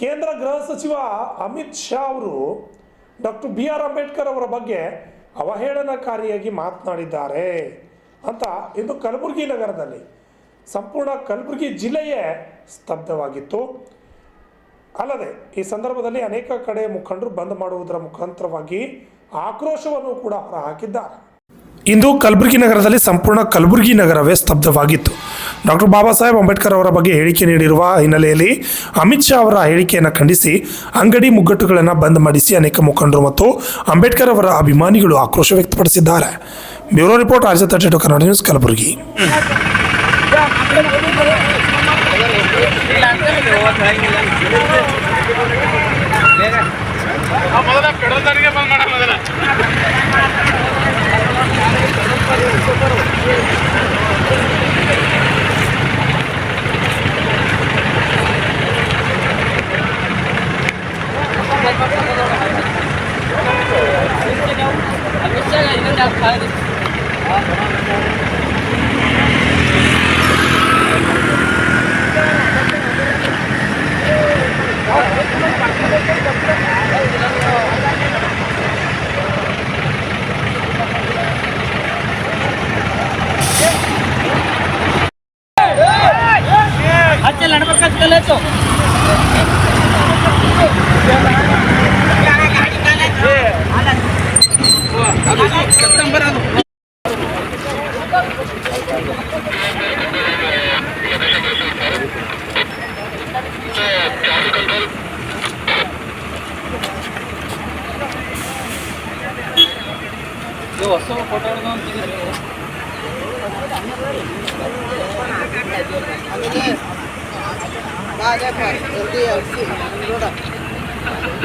ಕೇಂದ್ರ ಗೃಹ ಸಚಿವ ಅಮಿತ್ ಶಾ ಅವರು ಡಾಕ್ಟರ್ BR ಅಂಬೇಡ್ಕರ್ ಅವರ ಬಗ್ಗೆ ಅವಹೇಳನಕಾರಿಯಾಗಿ ಮಾತನಾಡಿದ್ದಾರೆ ಅಂತ ಇಂದು ಕಲಬುರಗಿ ನಗರದಲ್ಲಿ ಸಂಪೂರ್ಣ ಕಲಬುರಗಿ ಜಿಲ್ಲೆಯೇ ಸ್ತಬ್ಧವಾಗಿತ್ತು. ಅಲ್ಲದೆ ಈ ಸಂದರ್ಭದಲ್ಲಿ ಅನೇಕ ಕಡೆ ಮುಖಂಡರು ಬಂದ್ ಮಾಡುವುದರ ಮುಖಾಂತರವಾಗಿ ಆಕ್ರೋಶವನ್ನು ಕೂಡ ಹೊರಹಾಕಿದ್ದಾರೆ. ಇಂದು ಕಲಬುರಗಿ ನಗರದಲ್ಲಿ ಸಂಪೂರ್ಣ ಕಲಬುರಗಿ ನಗರವೇ ಸ್ತಬ್ಧವಾಗಿತ್ತು. ಡಾಕ್ಟರ್ ಬಾಬಾ ಸಾಹೇಬ್ ಅಂಬೇಡ್ಕರ್ ಅವರ ಬಗ್ಗೆ ಹೇಳಿಕೆ ನೀಡಿರುವ ಹಿನ್ನೆಲೆಯಲ್ಲಿ ಅಮಿತ್ ಶಾ ಅವರ ಹೇಳಿಕೆಯನ್ನು ಖಂಡಿಸಿ ಅಂಗಡಿ ಮುಗ್ಗಟ್ಟುಗಳನ್ನು ಬಂದ್ ಮಾಡಿಸಿ ಅನೇಕ ಮುಖಂಡರು ಮತ್ತು ಅಂಬೇಡ್ಕರ್ ಅವರ ಅಭಿಮಾನಿಗಳು ಆಕ್ರೋಶ ವ್ಯಕ್ತಪಡಿಸಿದ್ದಾರೆ. Bureau report RJ32 Kannada news Kalaburagi.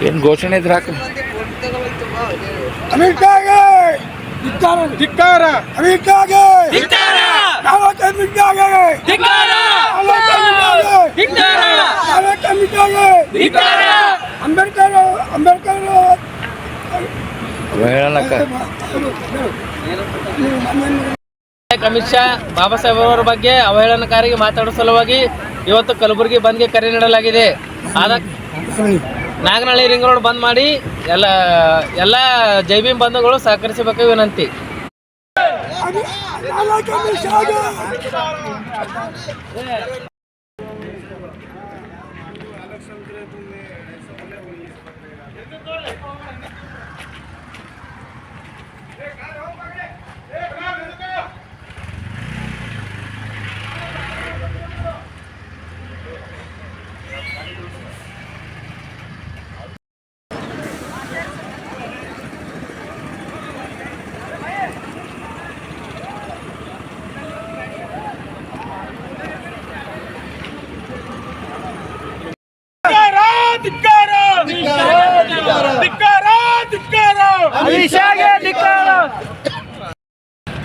ಏನು ಘೋಷಣೆ ಇದ್ರೆ ಹಾಕಿ. ಅಮಿತ್ ಶಾ ಬಾಬಾ ಸಾಹೇಬ್ ಅವರ ಬಗ್ಗೆ ಅವಹೇಳನಕಾರಿಗೆ ಮಾತಾಡುವ ಸಲುವಾಗಿ ಇವತ್ತು ಕಲಬುರಗಿ ಬಂದ್ಗೆ ಕರೆ ನೀಡಲಾಗಿದೆ. ಆದ ನಾಗನಹಳ್ಳಿ ರಿಂಗ್ ರೋಡ್ ಬಂದ್ ಮಾಡಿ ಎಲ್ಲ ಜೈ ಭೀಮ್ ಬಂಧುಗಳು ಸಹಕರಿಸಬೇಕು ವಿನಂತಿ.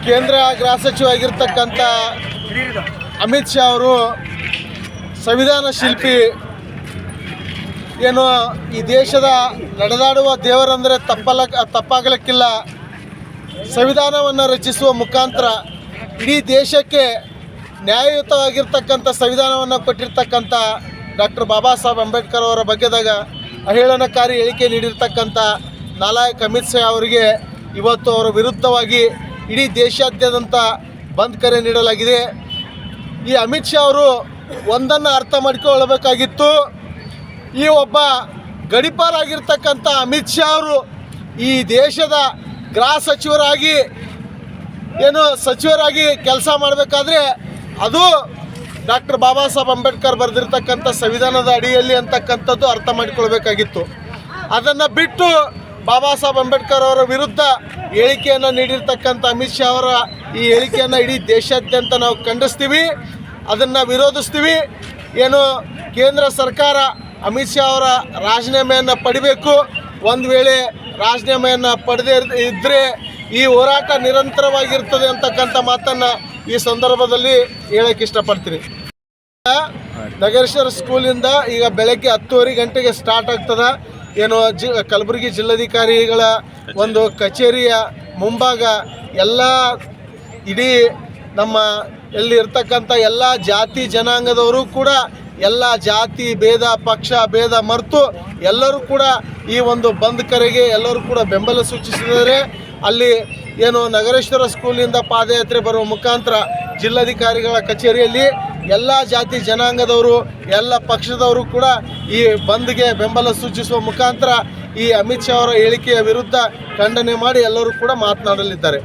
ಕೇಂದ್ರ ಗೃಹ ಸಚಿವ ಆಗಿರ್ತಕ್ಕಂಥ ಅಮಿತ್ ಶಾ ಅವರು ಸಂವಿಧಾನ ಶಿಲ್ಪಿ, ಏನು ಈ ದೇಶದ ನಡೆದಾಡುವ ದೇವರಂದರೆ ತಪ್ಪಾಗಲಿಕ್ಕಿಲ್ಲ. ಸಂವಿಧಾನವನ್ನು ರಚಿಸುವ ಮುಖಾಂತರ ಇಡೀ ದೇಶಕ್ಕೆ ನ್ಯಾಯಯುತವಾಗಿರ್ತಕ್ಕಂಥ ಸಂವಿಧಾನವನ್ನು ಕೊಟ್ಟಿರ್ತಕ್ಕಂಥ ಡಾಕ್ಟರ್ ಬಾಬಾ ಸಾಹೇಬ್ ಅಂಬೇಡ್ಕರ್ ಅವರ ಬಗ್ಗೆದಾಗ ಅವಹೇಳನಕಾರಿ ಹೇಳಿಕೆ ನೀಡಿರ್ತಕ್ಕಂಥ ನಾಲಾಯಕ್ ಅಮಿತ್ ಶಾ ಅವರಿಗೆ ಇವತ್ತು ಅವರ ವಿರುದ್ಧವಾಗಿ ಇಡೀ ದೇಶಾದ್ಯಂತ ಬಂದ್ ಕರೆ ನೀಡಲಾಗಿದೆ. ಈ ಅಮಿತ್ ಶಾ ಅವರು ಒಂದನ್ನು ಅರ್ಥ ಮಾಡಿಕೊಳ್ಳಬೇಕಾಗಿತ್ತು. ಈ ಒಬ್ಬ ಗಡಿಪಾರಾಗಿರ್ತಕ್ಕಂಥ ಅಮಿತ್ ಶಾ ಅವರು ಈ ದೇಶದ ಗೃಹ ಸಚಿವರಾಗಿ ಕೆಲಸ ಮಾಡಬೇಕಾದ್ರೆ ಅದು ಡಾಕ್ಟರ್ ಬಾಬಾ ಸಾಹೇಬ್ ಅಂಬೇಡ್ಕರ್ ಬರೆದಿರ್ತಕ್ಕಂಥ ಸಂವಿಧಾನದ ಅಡಿಯಲ್ಲಿ ಅಂತಕ್ಕಂಥದ್ದು ಅರ್ಥ ಮಾಡಿಕೊಳ್ಬೇಕಾಗಿತ್ತು. ಅದನ್ನು ಬಿಟ್ಟು ಬಾಬಾ ಸಾಹೇಬ್ ಅಂಬೇಡ್ಕರ್ ಅವರ ವಿರುದ್ಧ ಹೇಳಿಕೆಯನ್ನು ನೀಡಿರ್ತಕ್ಕಂಥ ಅಮಿತ್ ಶಾ ಅವರ ಈ ಹೇಳಿಕೆಯನ್ನು ಇಡೀ ದೇಶಾದ್ಯಂತ ನಾವು ಖಂಡಿಸ್ತೀವಿ, ಅದನ್ನು ವಿರೋಧಿಸ್ತೀವಿ. ಏನು ಕೇಂದ್ರ ಸರ್ಕಾರ ಅಮಿತ್ ಶಾ ಅವರ ರಾಜೀನಾಮೆಯನ್ನು ಪಡಿಬೇಕು. ಒಂದು ವೇಳೆ ರಾಜೀನಾಮೆಯನ್ನು ಪಡೆದೇ ಇದ್ದರೆ ಈ ಹೋರಾಟ ನಿರಂತರವಾಗಿರ್ತದೆ ಅಂತಕ್ಕಂಥ ಮಾತನ್ನು ಈ ಸಂದರ್ಭದಲ್ಲಿ ಹೇಳಕ್ಕೆ ಇಷ್ಟಪಡ್ತೀನಿ. ನಗರೇಶ್ವರ ಸ್ಕೂಲಿಂದ ಈಗ ಬೆಳಗ್ಗೆ 10:30 ಗಂಟೆಗೆ ಸ್ಟಾರ್ಟ್ ಆಗ್ತದೆ. ಏನು ಕಲಬುರಗಿ ಜಿಲ್ಲಾಧಿಕಾರಿಗಳ ಒಂದು ಕಚೇರಿಯ ಮುಂಭಾಗ ಎಲ್ಲ ಇಡೀ ನಮ್ಮ ಎಲ್ಲಿ ಇರ್ತಕ್ಕಂಥ ಎಲ್ಲ ಜಾತಿ ಜನಾಂಗದವರು ಕೂಡ ಎಲ್ಲ ಜಾತಿ ಭೇದ ಪಕ್ಷ ಭೇದ ಮರೆತು ಎಲ್ಲರೂ ಕೂಡ ಈ ಒಂದು ಬಂದ್ ಕರೆಗೆ ಎಲ್ಲರೂ ಕೂಡ ಬೆಂಬಲ ಸೂಚಿಸಿದ್ದಾರೆ. ಅಲ್ಲಿ ಏನು ನಗರೇಶ್ವರ ಸ್ಕೂಲಿಂದ ಪಾದಯಾತ್ರೆ ಬರುವ ಮುಖಾಂತರ ಜಿಲ್ಲಾಧಿಕಾರಿಗಳ ಕಚೇರಿಯಲ್ಲಿ ಎಲ್ಲ ಜಾತಿ ಜನಾಂಗದವರು ಎಲ್ಲ ಪಕ್ಷದವರು ಕೂಡ ಈ ಬಂದ್ಗೆ ಬೆಂಬಲ ಸೂಚಿಸುವ ಮುಖಾಂತರ ಈ ಅಮಿತ್ ಶಾ ಅವರ ಹೇಳಿಕೆಯ ವಿರುದ್ಧ ಖಂಡನೆ ಮಾಡಿ ಎಲ್ಲರೂ ಕೂಡ ಮಾತನಾಡಲಿದ್ದಾರೆ.